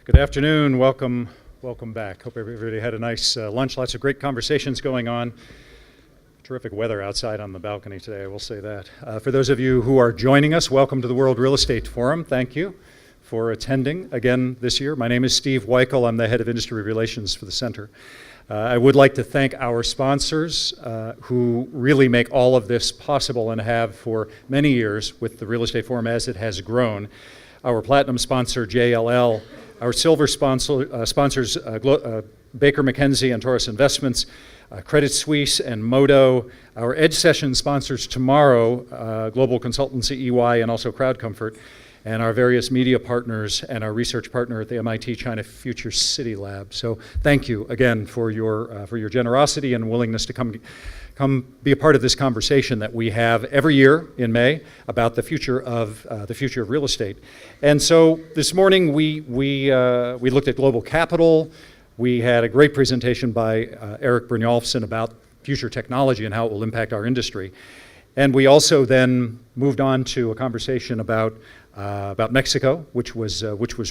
Good afternoon. Welcome back. Hope everybody had a nice lunch. Lots of great conversations going on. Terrific weather outside on the balcony today, I will say that. For those of you who are joining us, welcome to the World Real Estate Forum. Thank you for attending again this year. My name is Steve Weichel. I'm the head of industry relations for the center. I would like to thank our sponsors who really make all of this possible and have for many years with the Real Estate Forum as it has grown. Our platinum sponsor, JLL, our silver sponsors, Baker McKenzie and Taurus Investments, Credit Suisse and Modo, our Edge Session sponsors tomorrow, Global Consultancy EY and also Crowd Comfort, and our various media partners and our research partner at the MIT China Future City Lab. So thank you again for your generosity and willingness to come be a part of this conversation that we have every year in May about the future of real estate. And so this morning we looked at global capital. We had a great presentation by Eric Brynjolfsson about future technology and how it will impact our industry. And we also then moved on to a conversation about Mexico, which was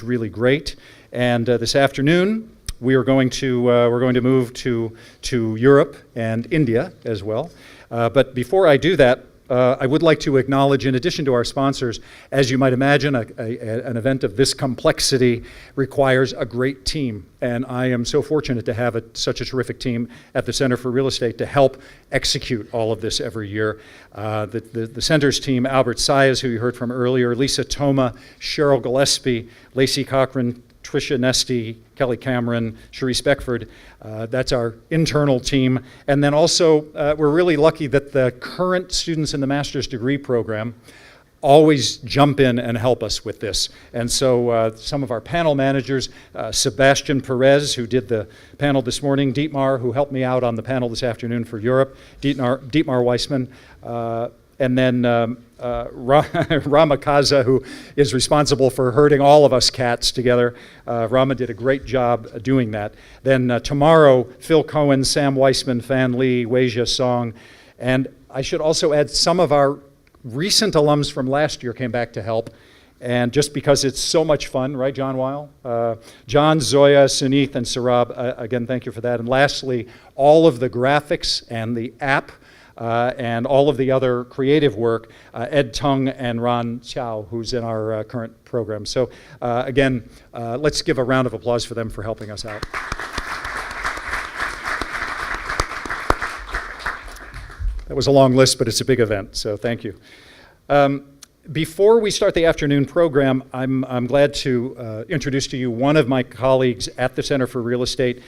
really great. And this afternoon, we're going to move to Europe and India as well. But before I do that, I would like to acknowledge, in addition to our sponsors, as you might imagine, an event of this complexity requires a great team. And I am so fortunate to have such a terrific team at the Center for Real Estate to help execute all of this every year. The center's team, Albert Sayas, who you heard from earlier, Lisa Toma, Cheryl Gillespie, Lacey Cochran, Tricia Nesty, Kelly Cameron, Cherise Beckford. That's our internal team. And then also, we're really lucky that the current students in the master's degree program always jump in and help us with this. And so some of our panel managers, Sebastian Perez, who did the panel this morning, Dietmar, who helped me out on the panel this afternoon for Europe, Dietmar Weissman, and then Rama Kaza, who is responsible for herding all of us cats together. Rama did a great job doing that. Then tomorrow, Phil Cohen, Sam Weissman, Fan Lee, Weijia Song, and I should also add some of our recent alums from last year came back to help. And just because it's so much fun, right, John Weil? John, Zoya, Sunith, and Sarab, again, thank you for that. And lastly, all of the graphics and the app and all of the other creative work, Ed Tung and Ron Chow, who's in our current program. So again, let's give a round of applause for them for helping us out. That was a long list, but it's a big event, so thank you. Before we start the afternoon program, I'm glad to introduce to you one of my colleagues at the Center for Real Estate,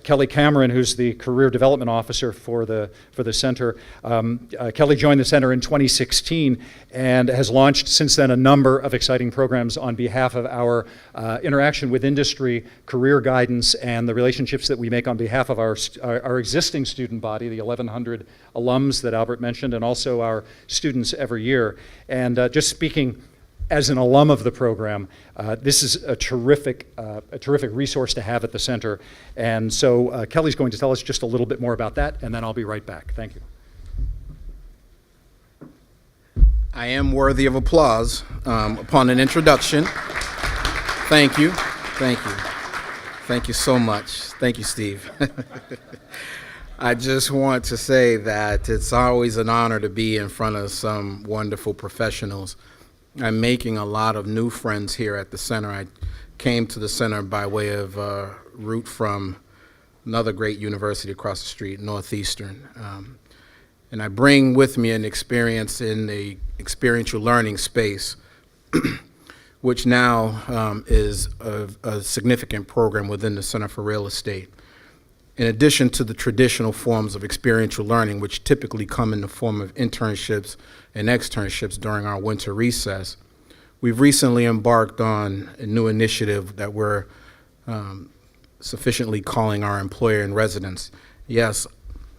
Kelly Cameron, who's the Career Development Officer for the center. Kelly joined the center in 2016 and has launched since then a number of exciting programs on behalf of our interaction with industry, career guidance, and the relationships that we make on behalf of our existing student body, the 1,100 alums that Albert mentioned, and also our students every year. And just speaking as an alum of the program, this is a terrific resource to have at the center. And so Kelly's going to tell us just a little bit more about that, and then I'll be right back. Thank you. I am worthy of applause upon an introduction. Thank you. Thank you. Thank you so much. Thank you, Steve. I just want to say that it's always an honor to be in front of some wonderful professionals. I'm making a lot of new friends here at the center. I came to the center by way of route from another great university across the street, Northeastern. And I bring with me an experience in the experiential learning space, which now is a significant program within the Center for Real Estate. In addition to the traditional forms of experiential learning, which typically come in the form of internships and externships during our winter recess, we've recently embarked on a new initiative that we're sufficiently calling our employer in residence. Yes,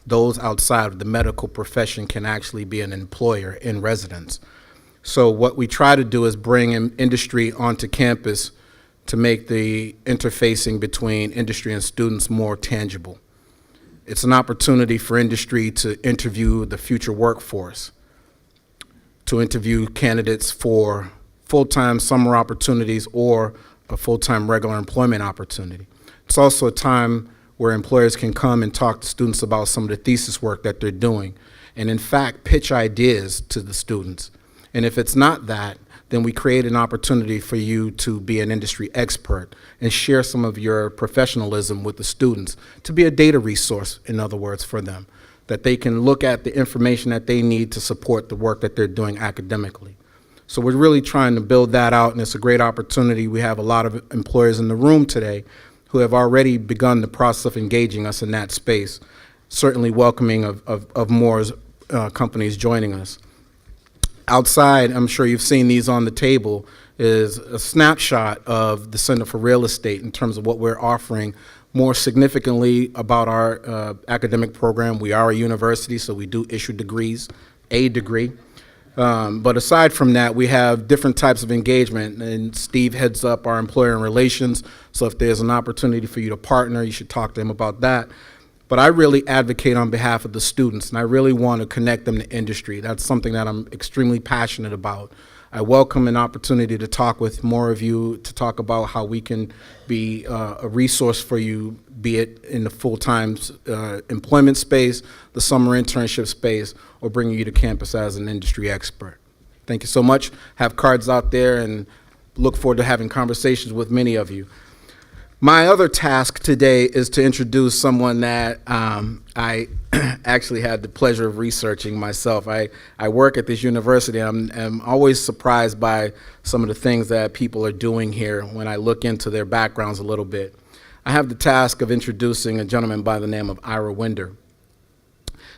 those outside of the medical profession can actually be an employer in residence. So what we try to do is bring industry onto campus to make the interfacing between industry and students more tangible. It's an opportunity for industry to interview the future workforce, to interview candidates for full-time summer opportunities or a full-time regular employment opportunity. It's also a time where employers can come and talk to students about some of the thesis work that they're doing, and in fact, pitch ideas to the students. And if it's not that, then we create an opportunity for you to be an industry expert and share some of your professionalism with the students, to be a data resource, in other words, for them, that they can look at the information that they need to support the work that they're doing academically. So we're really trying to build that out, and it's a great opportunity. We have a lot of employers in the room today who have already begun the process of engaging us in that space, certainly welcoming of more companies joining us. Outside, I'm sure you've seen these on the table, is a snapshot of the Center for Real Estate in terms of what we're offering. More significantly about our academic program, we are a university, so we do issue degrees, a degree. But aside from that, we have different types of engagement, and Steve heads up our employer relations, so if there's an opportunity for you to partner, you should talk to him about that. But I really advocate on behalf of the students, and I really want to connect them to industry. That's something that I'm extremely passionate about. I welcome an opportunity to talk with more of you, to talk about how we can be a resource for you, be it in the full-time employment space, the summer internship space, or bringing you to campus as an industry expert. Thank you so much. Have cards out there, and look forward to having conversations with many of you. My other task today is to introduce someone that I actually had the pleasure of researching myself. I work at this university, and I'm always surprised by some of the things that people are doing here when I look into their backgrounds a little bit. I have the task of introducing a gentleman by the name of Ira Winder.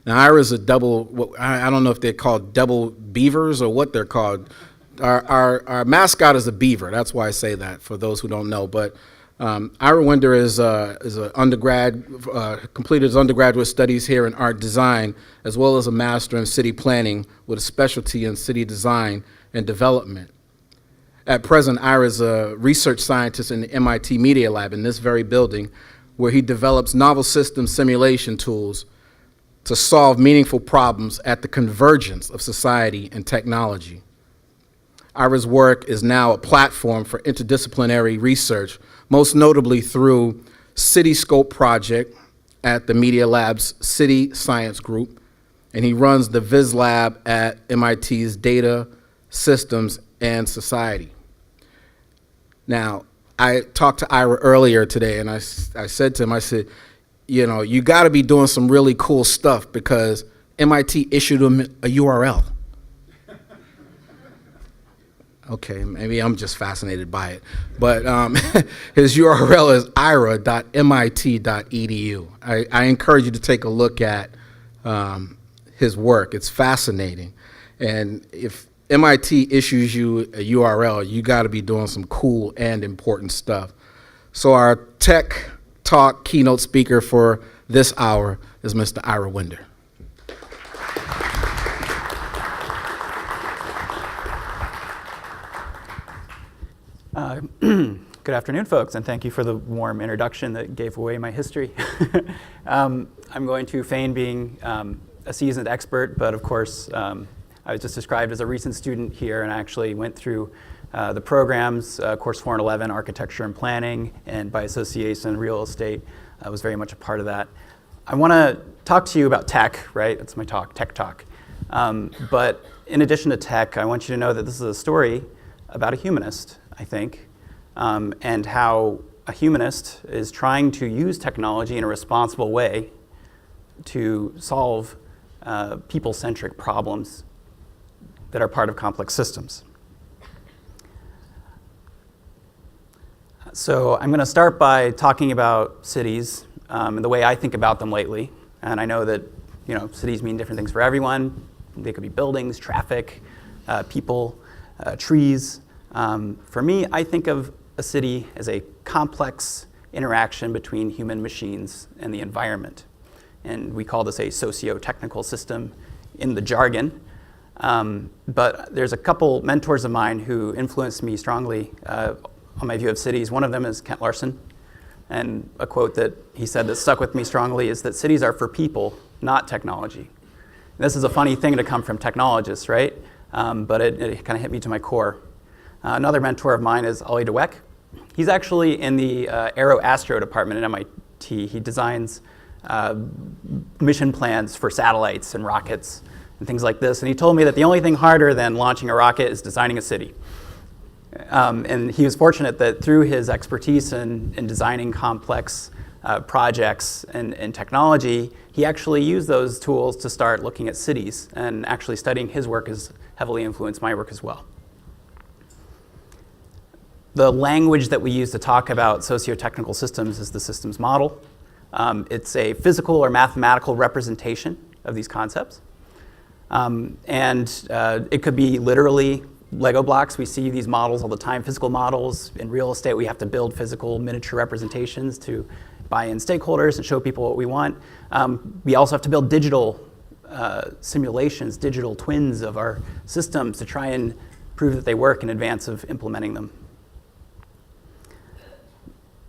Now, Ira's a double, I don't know if they're called double beavers or what they're called. Our mascot is a beaver. That's why I say that, for those who don't know. But Ira Winder is an undergrad, completed his undergraduate studies here in art design, as well as a master in city planning with a specialty in city design and development. At present, Ira is a research scientist in the MIT Media Lab in this very building, where he develops novel system simulation tools to solve meaningful problems at the convergence of society and technology. Ira's work is now a platform for interdisciplinary research, most notably through CityScope project at the Media Lab's City Science Group, and he runs the Viz Lab at MIT's Data, Systems, and Society. Now, I talked to Ira earlier today, and I said to him, I said, you know, you gotta be doing some really cool stuff because MIT issued him a URL. Okay, maybe I'm just fascinated by it. But his URL is ira.mit.edu. I encourage you to take a look at his work. It's fascinating. And if MIT issues you a URL, you got to be doing some cool and important stuff. So our tech talk keynote speaker for this hour is Mr. Ira Winder. Good afternoon, folks, and thank you for the warm introduction that gave away my history. I'm going to feign being a seasoned expert, but of course, I was just described as a recent student here, and I actually went through the programs, Course 4 and 11, Architecture and Planning, and by association, Real Estate. I was very much a part of that. I want to talk to you about tech, right? That's my talk, tech talk. But in addition to tech, I want you to know that this is a story about a humanist, I think, and how a humanist is trying to use technology in a responsible way to solve people-centric problems that are part of complex systems. So I'm going to start by talking about cities and the way I think about them lately. And I know that cities mean different things for everyone. They could be buildings, traffic, people, trees. For me, I think of a city as a complex interaction between human machines and the environment. And we call this a sociotechnical system in the jargon. But there's a couple mentors of mine who influenced me strongly on my view of cities. One of them is Kent Larson. And a quote that he said that stuck with me strongly is that cities are for people, not technology. This is a funny thing to come from technologists, right? But it kind of hit me to my core. Another mentor of mine is Ollie DeWeck, He's actually in the Aero-Astro department at MIT. He designs mission plans for satellites and rockets and things like this. And he told me that the only thing harder than launching a rocket is designing a city. And he was fortunate that through his expertise in designing complex projects and technology, he actually used those tools to start looking at cities. And actually studying his work has heavily influenced my work as well. The language that we use to talk about sociotechnical systems is the systems model. It's a physical or mathematical representation of these concepts. It could be literally Lego blocks. We see these models all the time, physical models. In real estate, we have to build physical miniature representations to buy in stakeholders and show people what we want. We also have to build digital simulations, digital twins of our systems to try and prove that they work in advance of implementing them.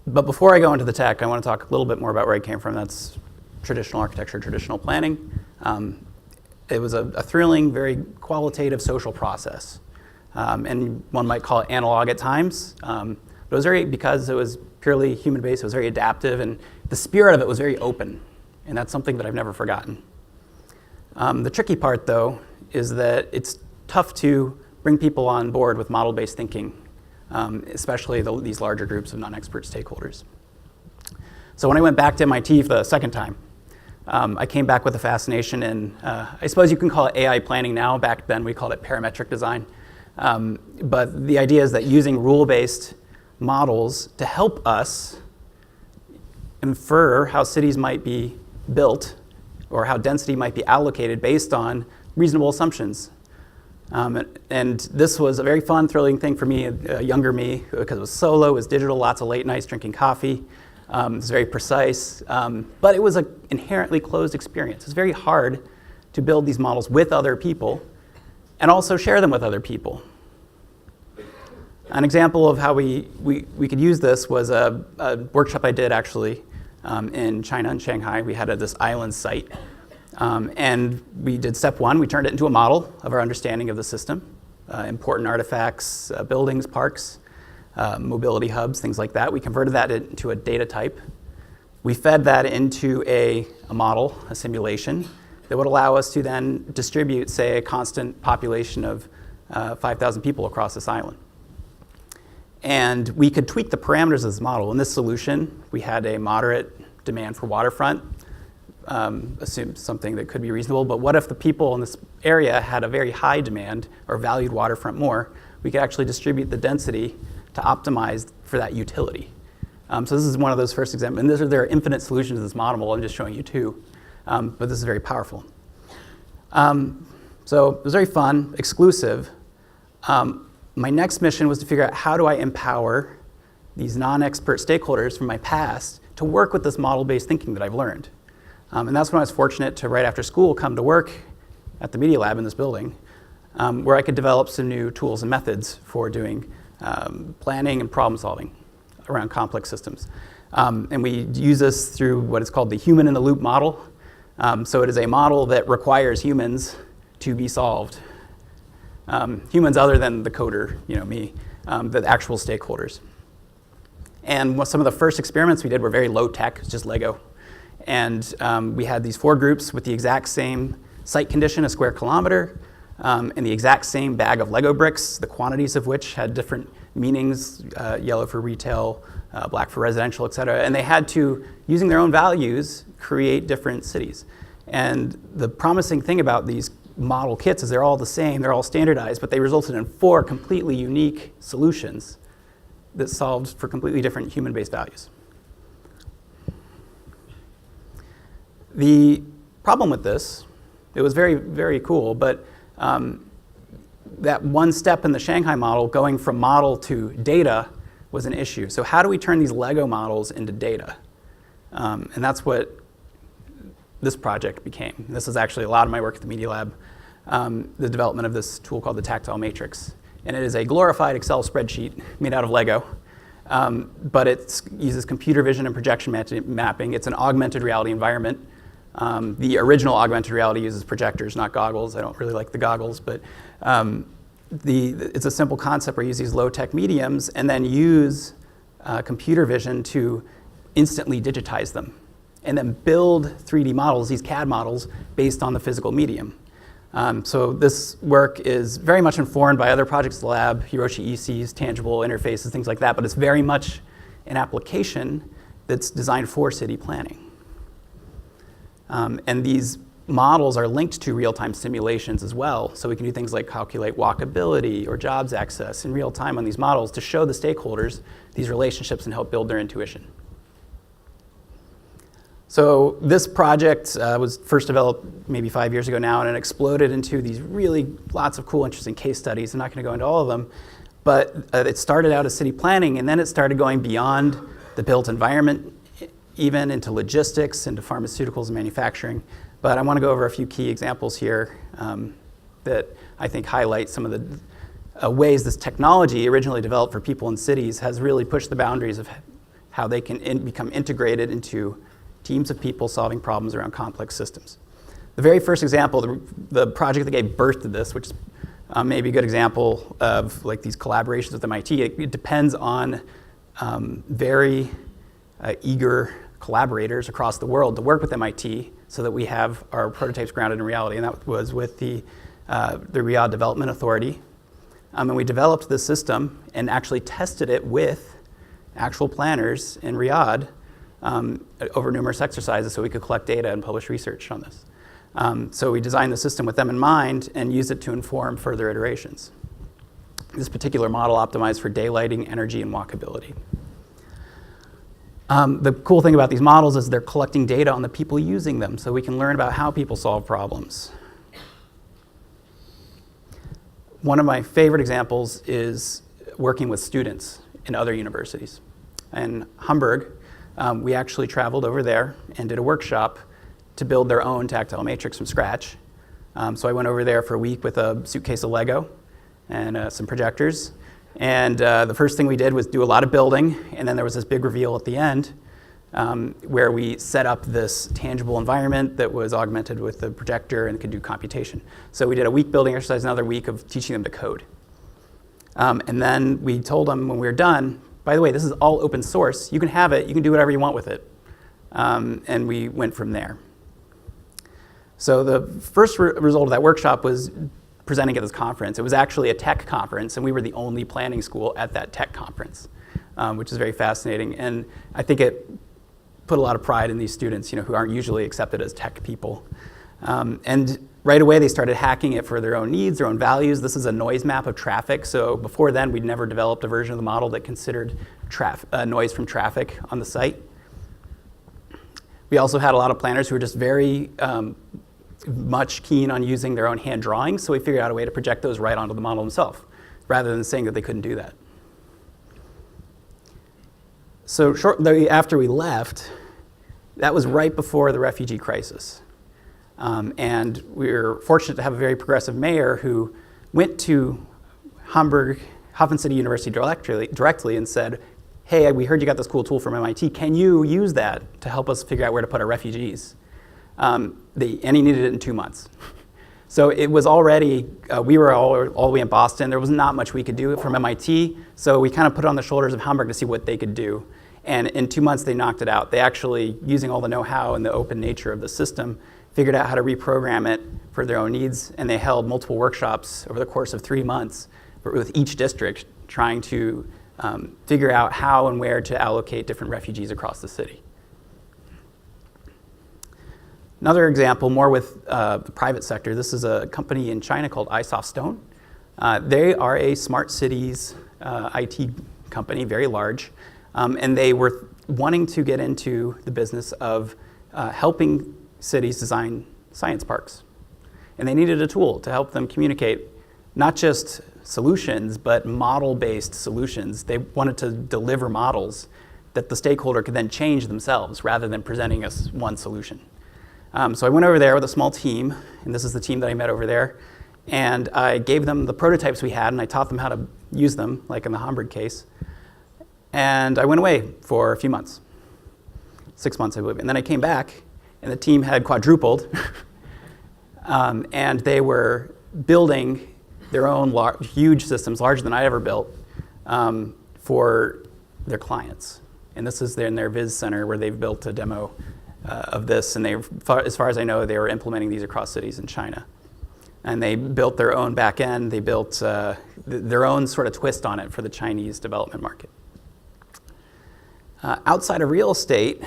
But before I go into the tech, I want to talk a little bit more about where I came from. That's traditional architecture, traditional planning. It was a thrilling, very qualitative social process. And one might call it analog at times. But it was because it was purely human-based, it was very adaptive, and the spirit of it was very open. And that's something that I've never forgotten. The tricky part, though, is that it's tough to bring people on board with model-based thinking, especially these larger groups of non-expert stakeholders. So when I went back to MIT for the second time, I came back with a fascination in, I suppose you can call it AI planning now. Back then we called it parametric design. But the idea is that using rule-based models to help us infer how cities might be built or how density might be allocated based on reasonable assumptions. And this was a very fun, thrilling thing for me, younger me, because it was solo, it was digital, lots of late nights drinking coffee. It was very precise, but it was an inherently closed experience. It's very hard to build these models with other people and also share them with other people. An example of how we could use this was a workshop I did actually in China, in Shanghai. We had this island site. And we did step one. We turned it into a model of our understanding of the system, important artifacts, buildings, parks, mobility hubs, things like that. We converted that into a data type. We fed that into a model, a simulation, that would allow us to then distribute, say, a constant population of 5,000 people across this island. And we could tweak the parameters of this model. In this solution, we had a moderate demand for waterfront, assume something that could be reasonable, but what if the people in this area had a very high demand or valued waterfront more? We could actually distribute the density to optimize for that utility. So this is one of those first examples, and there are infinite solutions to this model. I'm just showing you two, but this is very powerful. So it was very fun, exclusive. My next mission was to figure out how do I empower these non-expert stakeholders from my past to work with this model-based thinking that I've learned. And that's when I was fortunate to, right after school, come to work at the Media Lab in this building, where I could develop some new tools and methods for doing planning and problem solving around complex systems. And we use this through what is called the human in the loop model. So it is a model that requires humans to be solved. Humans other than the coder, me, the actual stakeholders. And some of the first experiments we did were very low tech, just Lego. And we had these 4 groups with the exact same site condition, a square kilometer, and the exact same bag of Lego bricks, the quantities of which had different meanings, yellow for retail, black for residential, et cetera. And they had to, using their own values, create different cities. And the promising thing about these model kits is they're all the same, they're all standardized, but they resulted in 4 completely unique solutions that solved for completely different human-based values. The problem with this, it was very, very cool, but that one step in the Shanghai model, going from model to data, was an issue. So how do we turn these Lego models into data? And that's what this project became. This is actually a lot of my work at the Media Lab, the development of this tool called the Tactile Matrix. And it is a glorified Excel spreadsheet made out of Lego, but it uses computer vision and projection mapping. It's an augmented reality environment. The original augmented reality uses projectors, not goggles. I don't really like the goggles, but it's a simple concept where you use these low-tech mediums and then use computer vision to instantly digitize them and then build 3D models, these CAD models, based on the physical medium. So this work is very much informed by other projects in the lab, Hiroshi Ishii's tangible interfaces, things like that, but it's very much an application that's designed for city planning. And these models are linked to real-time simulations as well, so we can do things like calculate walkability or jobs access in real time on these models to show the stakeholders these relationships and help build their intuition. So this project was first developed maybe 5 years ago now, and it exploded into these really lots of cool, interesting case studies. I'm not going to go into all of them, but it started out as city planning, and then it started going beyond the built environment, even into logistics, into pharmaceuticals and manufacturing. But I want to go over a few key examples here that I think highlight some of the ways this technology, originally developed for people in cities, has really pushed the boundaries of how they can become integrated into teams of people solving problems around complex systems. The very first example, the project that gave birth to this, which is maybe a good example of like these collaborations with MIT, it depends on very eager collaborators across the world to work with MIT so that we have our prototypes grounded in reality. And that was with the Riyadh Development Authority. And we developed this system and actually tested it with actual planners in Riyadh over numerous exercises so we could collect data and publish research on this. So we designed the system with them in mind and used it to inform further iterations. This particular model optimized for daylighting, energy, and walkability. The cool thing about these models is they're collecting data on the people using them, so we can learn about how people solve problems. One of my favorite examples is working with students in other universities. In Hamburg, we actually traveled over there and did a workshop to build their own tactile matrix from scratch. So I went over there for a week with a suitcase of Lego and some projectors. And the first thing we did was do a lot of building, and then there was this big reveal at the end where we set up this tangible environment that was augmented with the projector and could do computation. So we did a week building exercise, another week of teaching them to code. And then we told them when we were done, by the way, this is all open source. You can have it. You can do whatever you want with it. And we went from there. So the first result of that workshop was presenting at this conference. It was actually a tech conference, and we were the only planning school at that tech conference, which is very fascinating. And I think it put a lot of pride in these students, who aren't usually accepted as tech people. And right away, they started hacking it for their own needs, their own values. This is a noise map of traffic. So before then, we'd never developed a version of the model that considered noise from traffic on the site. We also had a lot of planners who were just very much keen on using their own hand drawings, so we figured out a way to project those right onto the model themselves, rather than saying that they couldn't do that. So shortly after we left, that was right before the refugee crisis. And we were fortunate to have a very progressive mayor who went to Hafen City University directly and said, hey, we heard you got this cool tool from MIT. Can you use that to help us figure out where to put our refugees? And he needed it in 2 months. So it was already, we were all the way in Boston. There was not much we could do from MIT. So we kind of put it on the shoulders of Hamburg to see what they could do. And in 2 months, they knocked it out. They actually, using all the know-how and the open nature of the system, figured out how to reprogram it for their own needs. And they held multiple workshops over the course of 3 months with each district, trying to figure out how and where to allocate different refugees across the city. Another example, more with the private sector, this is a company in China called iSoftStone. They are a smart cities IT company, very large, and they were wanting to get into the business of helping cities design science parks. And they needed a tool to help them communicate not just solutions, but model-based solutions. They wanted to deliver models that the stakeholder could then change themselves rather than presenting us one solution. So I went over there with a small team, and this is the team that I met over there, and I gave them the prototypes we had, and I taught them how to use them, like in the Hamburg case. And I went away for a few months, 6 months, I believe. And then I came back, and the team had quadrupled, and they were building their own huge systems, larger than I ever built, for their clients. And this is in their Viz Center where they've built a demo of this. And as far as I know, they were implementing these across cities in China. And they built their own back end. They built their own sort of twist on it for the Chinese development market. Outside of real estate,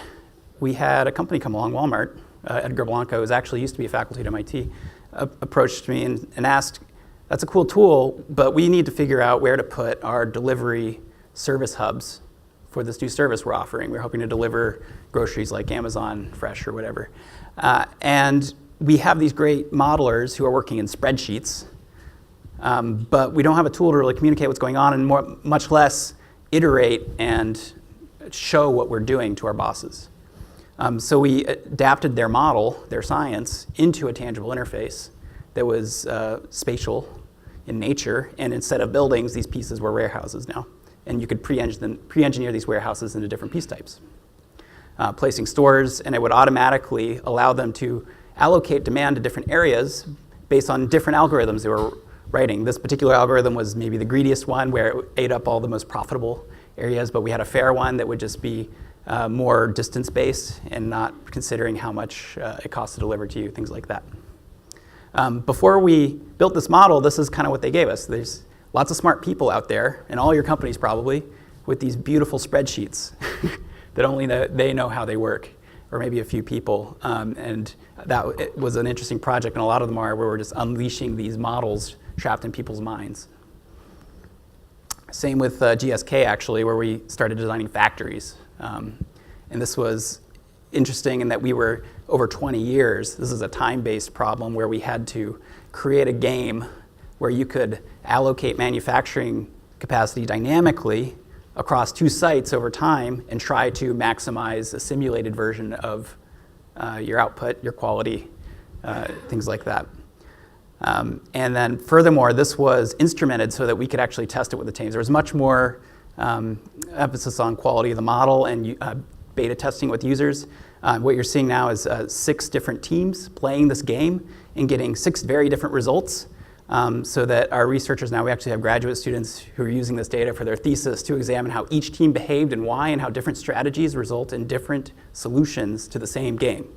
we had a company come along, Walmart. Edgar Blanco, who actually used to be a faculty at MIT, approached me and asked, that's a cool tool, but we need to figure out where to put our delivery service hubs for this new service we're offering. We're hoping to deliver groceries like Amazon Fresh or whatever. And we have these great modelers who are working in spreadsheets, but we don't have a tool to really communicate what's going on and much less iterate and show what we're doing to our bosses. So we adapted their model, their science, into a tangible interface that was spatial in nature. And instead of buildings, these pieces were warehouses now. And you could pre-engineer these warehouses into different piece types. Placing stores, and it would automatically allow them to allocate demand to different areas based on different algorithms they were writing. This particular algorithm was maybe the greediest one, where it ate up all the most profitable areas, but we had a fair one that would just be more distance-based and not considering how much it costs to deliver to you, things like that. Before we built this model, this is kind of what they gave us. There's lots of smart people out there, in all your companies probably, with these beautiful spreadsheets that only they know how they work, or maybe a few people. And it was an interesting project, and a lot of them are where we're just unleashing these models trapped in people's minds. Same with GSK, actually, where we started designing factories. And this was interesting in that we were, over 20 years, this is a time-based problem where we had to create a game where you could allocate manufacturing capacity dynamically across 2 sites over time and try to maximize a simulated version of your output, your quality, things like that. And then furthermore, this was instrumented so that we could actually test it with the teams. There was much more emphasis on quality of the model and beta testing with users. What you're seeing now is 6 different teams playing this game and getting 6 very different results. So that our researchers now, we actually have graduate students who are using this data for their thesis to examine how each team behaved and why, and how different strategies result in different solutions to the same game.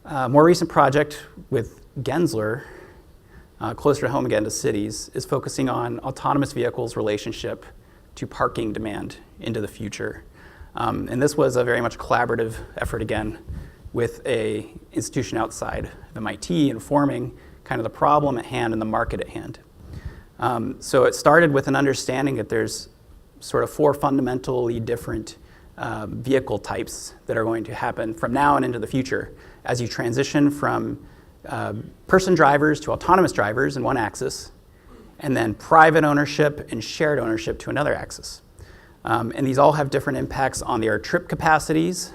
More recent project with Gensler, closer to home again to cities, is focusing on autonomous vehicles' relationship to parking demand into the future. And this was a very much collaborative effort again with a institution outside of MIT informing kind of the problem at hand and the market at hand. So it started with an understanding that there's sort of 4 fundamentally different vehicle types that are going to happen from now and into the future as you transition from person drivers to autonomous drivers in one axis, and then private ownership and shared ownership to another axis. And these all have different impacts on their trip capacities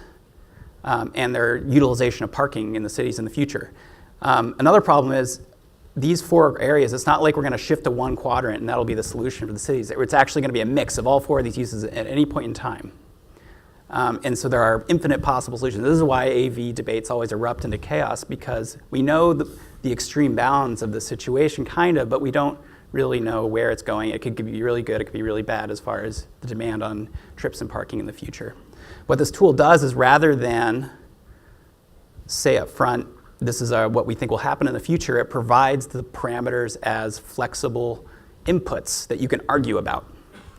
and their utilization of parking in the cities in the future. Another problem is these 4 areas, it's not like we're going to shift to one quadrant and that'll be the solution for the cities. It's actually going to be a mix of all 4 of these uses at any point in time. And so there are infinite possible solutions. This is why AV debates always erupt into chaos, because we know the extreme bounds of the situation, kind of, but we don't really know where it's going. It could be really good, it could be really bad as far as the demand on trips and parking in the future. What this tool does is, rather than say up front, this is what we think will happen in the future, it provides the parameters as flexible inputs that you can argue about.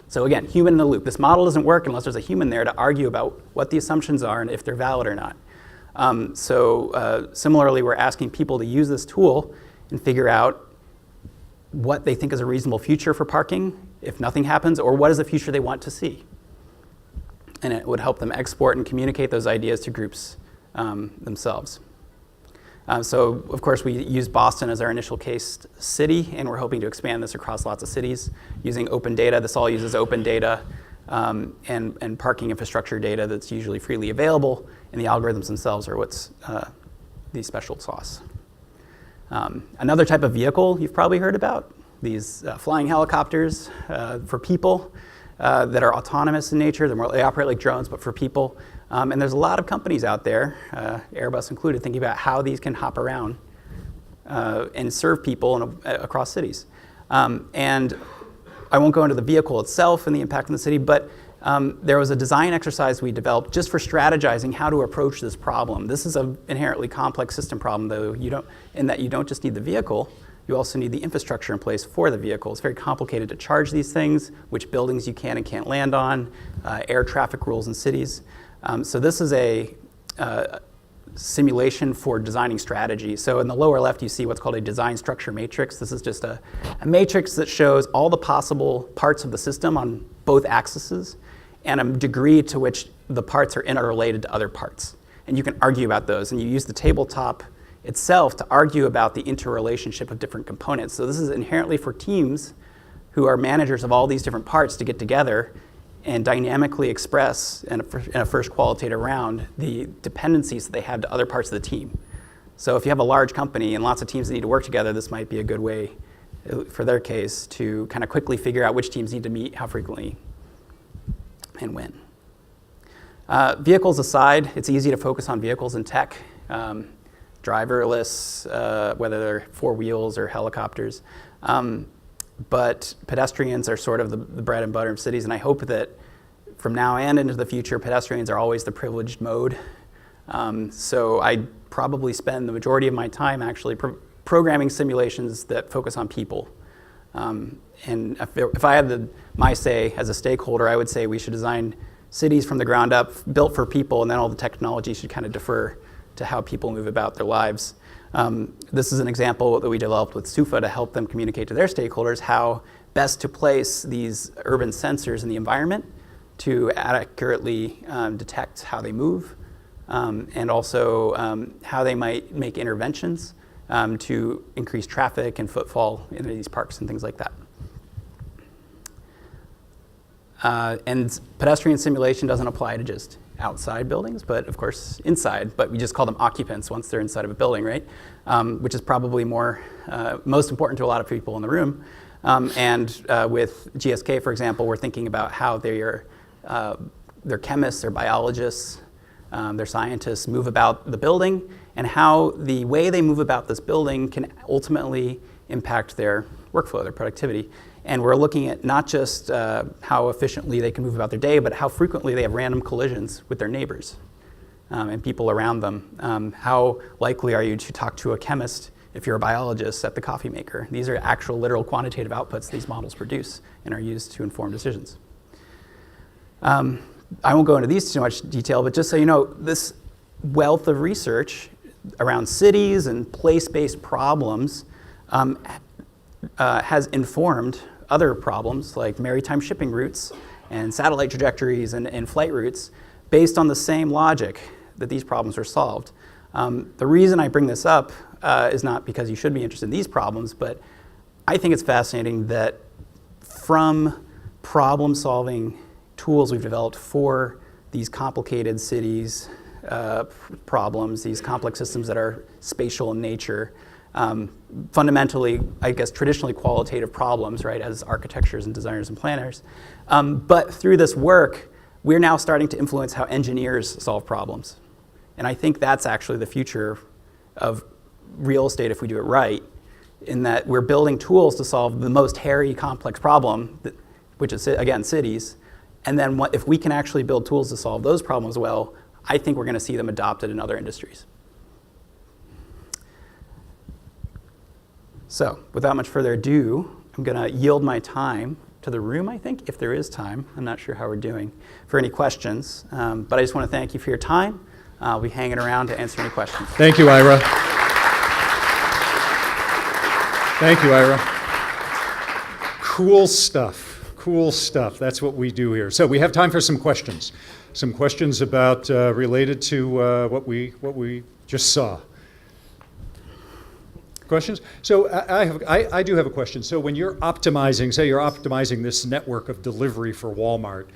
So again, human in the loop. This model doesn't work unless there's a human there to argue about what the assumptions are and if they're valid or not. Similarly, we're asking people to use this tool and figure out what they think is a reasonable future for parking if nothing happens, or what is the future they want to see. And it would help them export and communicate those ideas to groups themselves. So of course we used Boston as our initial case city, and we're hoping to expand this across lots of cities using open data. This all uses open data and parking infrastructure data that's usually freely available, and the algorithms themselves are what's the special sauce. Another type of vehicle you've probably heard about, these flying helicopters for people that are autonomous in nature. They operate like drones, but for people. And there's a lot of companies out there, Airbus included, thinking about how these can hop around and serve people across cities. And I won't go into the vehicle itself and the impact on the city, but there was a design exercise we developed just for strategizing how to approach this problem. This is an inherently complex system problem, though, in that you don't just need the vehicle, you also need the infrastructure in place for the vehicle. It's very complicated to charge these things, which buildings you can and can't land on, air traffic rules in cities. So this is a simulation for designing strategy. So in the lower left, you see what's called a design structure matrix. This is just a matrix that shows all the possible parts of the system on both axes and a degree to which the parts are interrelated to other parts. And you can argue about those. And you use the tabletop itself to argue about the interrelationship of different components. So this is inherently for teams who are managers of all these different parts to get together and dynamically express in a first qualitative round the dependencies that they have to other parts of the team. So if you have a large company and lots of teams that need to work together, this might be a good way, for their case, to kind of quickly figure out which teams need to meet, how frequently, and when. Vehicles aside, it's easy to focus on vehicles and tech. Driverless, whether they're 4 wheels or helicopters. But pedestrians are sort of the bread and butter of cities, and I hope that from now and into the future, pedestrians are always the privileged mode. So I probably spend the majority of my time actually programming simulations that focus on people. And if I had my say as a stakeholder, I would say we should design cities from the ground up, built for people, and then all the technology should kind of defer to how people move about their lives. This is an example that we developed with SUFA to help them communicate to their stakeholders how best to place these urban sensors in the environment to accurately detect how they move, and also how they might make interventions to increase traffic and footfall into these parks and things like that. And pedestrian simulation doesn't apply to just outside buildings, but of course inside, but we just call them occupants once they're inside of a building, right? Which is probably most important to a lot of people in the room. With GSK, for example, we're thinking about how they're chemists, they're biologists, they're scientists move about the building, and how the way they move about this building can ultimately impact their workflow, their productivity. And we're looking at not just how efficiently they can move about their day, but how frequently they have random collisions with their neighbors and people around them. How likely are you to talk to a chemist if you're a biologist at the coffee maker? These are actual literal quantitative outputs these models produce and are used to inform decisions. I won't go into these too much detail, but just so you know, this wealth of research around cities and place-based problems has informed other problems like maritime shipping routes and satellite trajectories and flight routes based on the same logic that these problems are solved. The reason I bring this up is not because you should be interested in these problems, but I think it's fascinating that from problem-solving tools we've developed for these complicated cities problems, these complex systems that are spatial in nature, fundamentally, I guess, traditionally qualitative problems, right, as architectures and designers and planners. But through this work, we're now starting to influence how engineers solve problems. And I think that's actually the future of real estate if we do it right, in that we're building tools to solve the most hairy, complex problem, which is, again, cities. And then if we can actually build tools to solve those problems well, I think we're going to see them adopted in other industries. So without much further ado, I'm going to yield my time to the room, I think, if there is time. I'm not sure how we're doing for any questions. But I just want to thank you for your time. I'll be hanging around to answer any questions. Thank you, Ira. Thank you, Ira. Cool stuff. Cool stuff. That's what we do here. So we have time for some questions. Some questions about related to what we just saw. Questions? So I do have a question. So when you're optimizing, say you're optimizing this network of delivery for Walmart,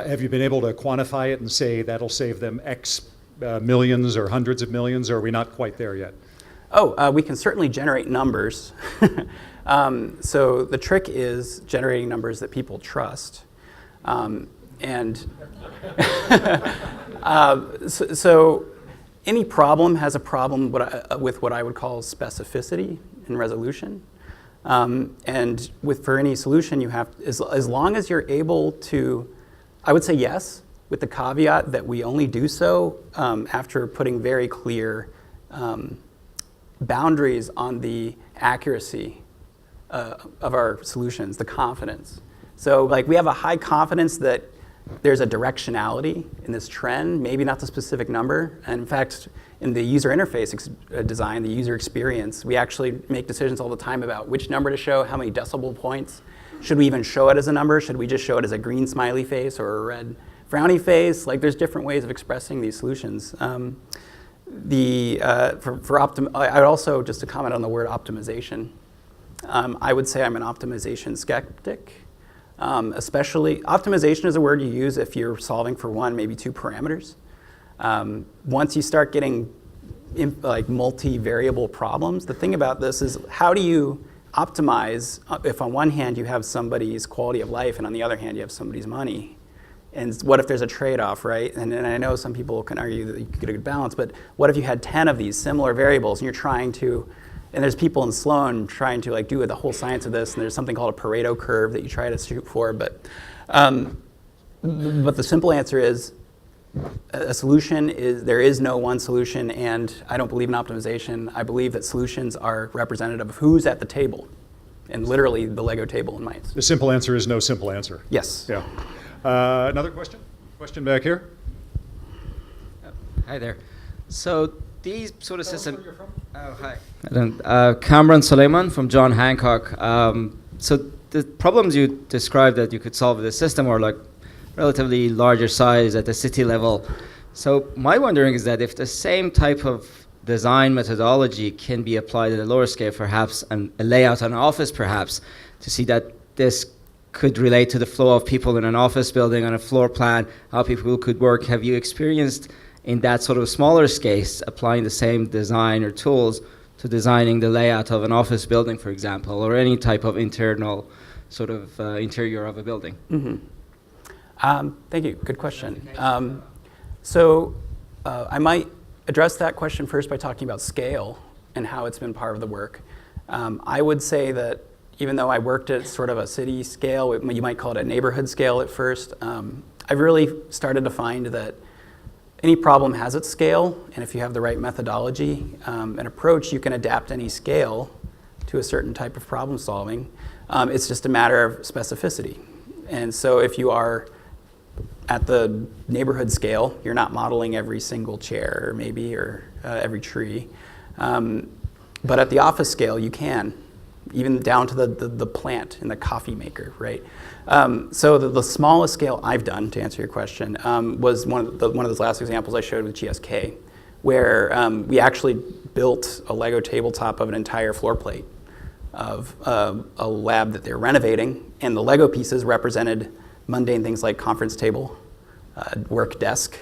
have you been able to quantify it and say that'll save them X millions or hundreds of millions, or are we not quite there yet? Oh, we can certainly generate numbers. So the trick is generating numbers that people trust. So any problem has a problem with what I would call specificity and resolution. And for any solution, you have, as long as you're able to, I would say yes, with the caveat that we only do so after putting very clear boundaries on the accuracy of our solutions, the confidence. So like we have a high confidence that there's a directionality in this trend, maybe not the specific number. And in fact, in the user interface design, the user experience, we actually make decisions all the time about which number to show, how many decibel points. Should we even show it as a number? Should we just show it as a green smiley face or a red frowny face? Like there's different ways of expressing these solutions. I would also, just to comment on the word optimization, I would say I'm an optimization skeptic. Especially, optimization is a word you use if you're solving for one, maybe two parameters. Once you start getting like multi-variable problems, the thing about this is how do you optimize if on one hand you have somebody's quality of life and on the other hand you have somebody's money? And what if there's a trade-off, right? And I know some people can argue that you could get a good balance, but what if you had 10 of these similar variables and you're trying to, and there's people in Sloan trying to like do the whole science of this, and there's something called a Pareto curve that you try to shoot for, but the simple answer is a solution is, there is no one solution, and I don't believe in optimization. I believe that solutions are representative of who's at the table, and literally the Lego table in mind. The simple answer is no simple answer. Yes. Yeah. Another question? Question back here? Hi there. So these sort of systems. Where you're from? Oh, hi. I don't, Cameron Suleiman from John Hancock. So the problems you described that you could solve with the system are like relatively larger size at the city level. So my wondering is that if the same type of design methodology can be applied at a lower scale, perhaps, and a layout on an office, perhaps, to see that this could relate to the flow of people in an office building on a floor plan, how people could work. Have you experienced in that sort of smaller scale applying the same design or tools to designing the layout of an office building, for example, or any type of internal sort of interior of a building? Mm-hmm. Thank you. Good question. I might address that question first by talking about scale and how it's been part of the work. I would say that even though I worked at sort of a city scale, you might call it a neighborhood scale at first, I've really started to find that any problem has its scale, and if you have the right methodology and approach, you can adapt any scale to a certain type of problem solving. It's just a matter of specificity. And so if you are at the neighborhood scale, you're not modeling every single chair or maybe or every tree. But at the office scale, you can, even down to the plant in the coffee maker, right? So the smallest scale I've done, to answer your question, was one of those last examples I showed with GSK, where we actually built a Lego tabletop of an entire floor plate of a lab that they're renovating, and the Lego pieces represented mundane things like conference table, work desk,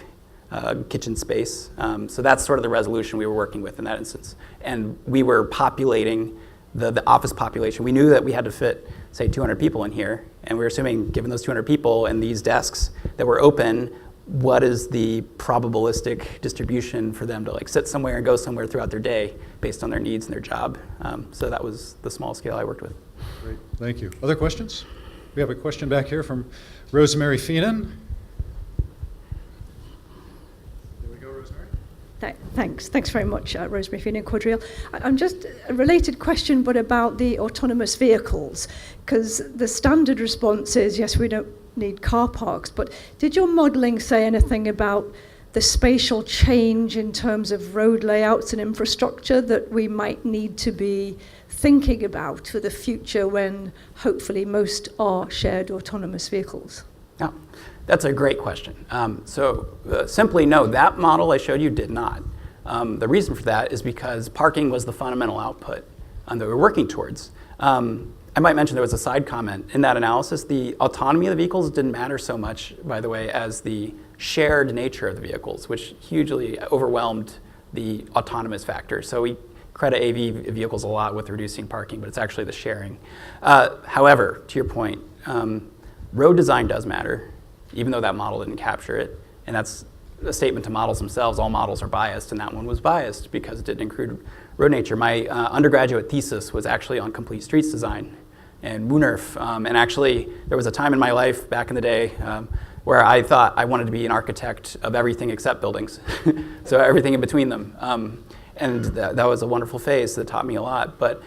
kitchen space. So that's sort of the resolution we were working with in that instance. And we were populating the office population. We knew that we had to fit, say, 200 people in here, and we were assuming, given those 200 people and these desks that were open, what is the probabilistic distribution for them to like sit somewhere and go somewhere throughout their day based on their needs and their job. So that was the small scale I worked with. Great, thank you. Other questions? We have a question back here from Rosemary Feenan. There we go, Rosemary. Thanks very much, Rosemary Feenan Quadrille. I'm just a related question, but about the autonomous vehicles, because the standard response is, yes, we don't need car parks, but did your modeling say anything about the spatial change in terms of road layouts and infrastructure that we might need to be thinking about for the future when hopefully most are shared autonomous vehicles? Yeah, that's a great question. Simply no, that model I showed you did not. The reason for that is because parking was the fundamental output that we're working towards. I might mention there was a side comment. In that analysis, the autonomy of the vehicles didn't matter so much, by the way, as the shared nature of the vehicles, which hugely overwhelmed the autonomous factor. So we credit AV vehicles a lot with reducing parking, but it's actually the sharing. However, to your point, road design does matter, even though that model didn't capture it. And that's a statement to models themselves. All models are biased, and that one was biased because it didn't include road nature. My undergraduate thesis was actually on complete streets design and WUNERF. And actually, there was a time in my life back in the day where I thought I wanted to be an architect of everything except buildings, so everything in between them. And that was a wonderful phase that taught me a lot. But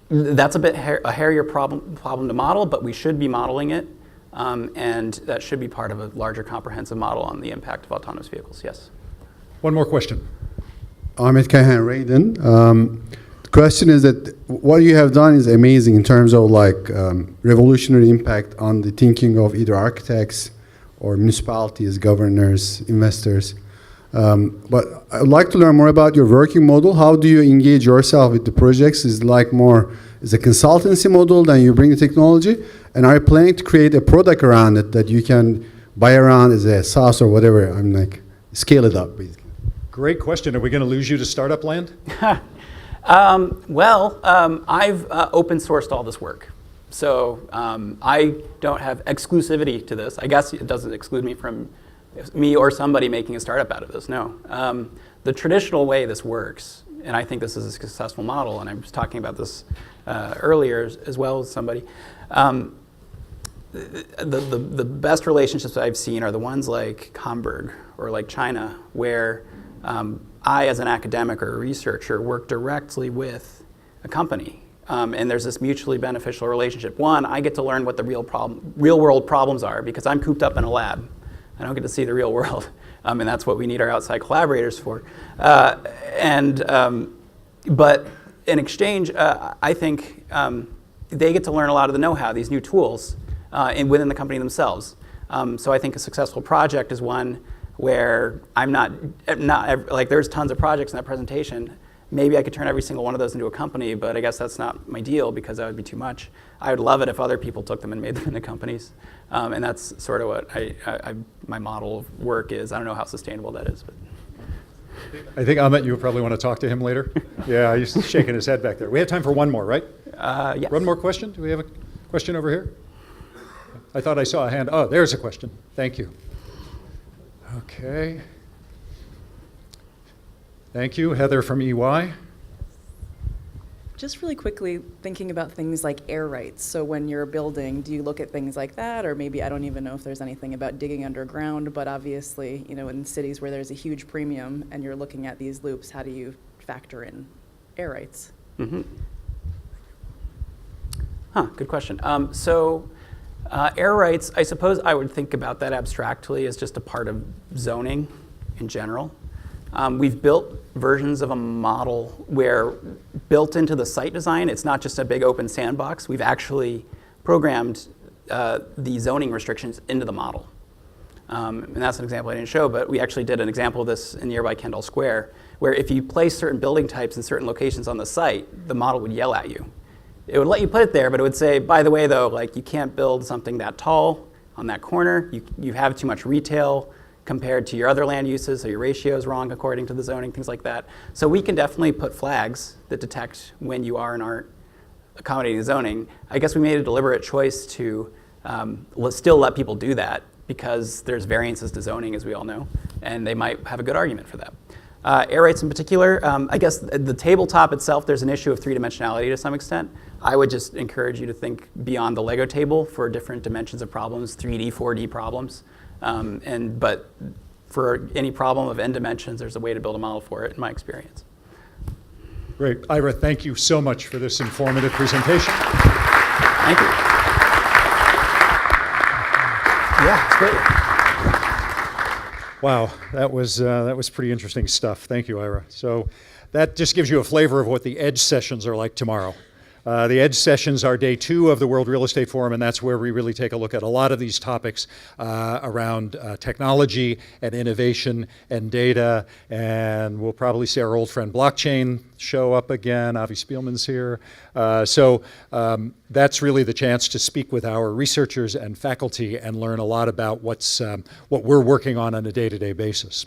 that's a bit a hairier problem to model, but we should be modeling it. And that should be part of a larger comprehensive model on the impact of autonomous vehicles, yes. One more question. Ahmet Kayhan Raiden. The question is that what you have done is amazing in terms of like revolutionary impact on the thinking of either architects or municipalities, governors, investors. But I would like to learn more about your working model. How do you engage yourself with the projects? Is it like more is a consultancy model, then you bring the technology? And are you planning to create a product around it that you can buy around as a SaaS or whatever? I'm like, scale it up, basically. Great question. Are we going to lose you to startup land? I've open sourced all this work. So I don't have exclusivity to this. I guess it doesn't exclude me from me or somebody making a startup out of this, no. The traditional way this works, and I think this is a successful model, and I was talking about this earlier as well as somebody, the best relationships I've seen are the ones like Hamburg or like China, where I, as an academic or a researcher, work directly with a company. And there's this mutually beneficial relationship. One, I get to learn what the real world problems are because I'm cooped up in a lab. I don't get to see the real world. And that's what we need our outside collaborators for. But in exchange, I think they get to learn a lot of the know-how, these new tools, within the company themselves. So I think a successful project is one where I'm not like there's tons of projects in that presentation. Maybe I could turn every single one of those into a company, but I guess that's not my deal because that would be too much. I would love it if other people took them and made them into companies. And that's sort of what my model of work is. I don't know how sustainable that is. But I think, Ahmet, you probably want to talk to him later. Yeah, he's shaking his head back there. We have time for one more, right? Yes. One more question? Do we have a question over here? I thought I saw a hand. Oh, there's a question. Thank you. Okay. Thank you. Heather from EY. Just really quickly thinking about things like air rights. So when you're building, do you look at things like that? Or maybe, I don't even know if there's anything about digging underground, but obviously, in cities where there's a huge premium and you're looking at these loops, how do you factor in air rights? Mm-hmm. Good question. Air rights, I suppose I would think about that abstractly as just a part of zoning in general. We've built versions of a model where built into the site design, it's not just a big open sandbox. We've actually programmed the zoning restrictions into the model. And that's an example I didn't show, but we actually did an example of this in nearby Kendall Square, where if you place certain building types in certain locations on the site, the model would yell at you. It would let you put it there, but it would say, by the way, though, like you can't build something that tall on that corner. You have too much retail compared to your other land uses, so your ratio is wrong according to the zoning, things like that. So we can definitely put flags that detect when you are and aren't accommodating the zoning. I guess we made a deliberate choice to still let people do that because there's variances to zoning, as we all know, and they might have a good argument for that. Air rights in particular, I guess the tabletop itself, there's an issue of three-dimensionality to some extent. I would just encourage you to think beyond the Lego table for different dimensions of problems, 3D, 4D problems. But for any problem of n dimensions, there's a way to build a model for it, in my experience. Great. Ira, thank you so much for this informative presentation. Thank you. Yeah, it's great. Wow, that was pretty interesting stuff. Thank you, Ira. So that just gives you a flavor of what the EDGE sessions are like tomorrow. The EDGE sessions are day 2 of the World Real Estate Forum, and that's where we really take a look at a lot of these topics around technology and innovation and data. And we'll probably see our old friend blockchain show up again. Avi Spielman's here. So that's really the chance to speak with our researchers and faculty and learn a lot about what we're working on a day-to-day basis.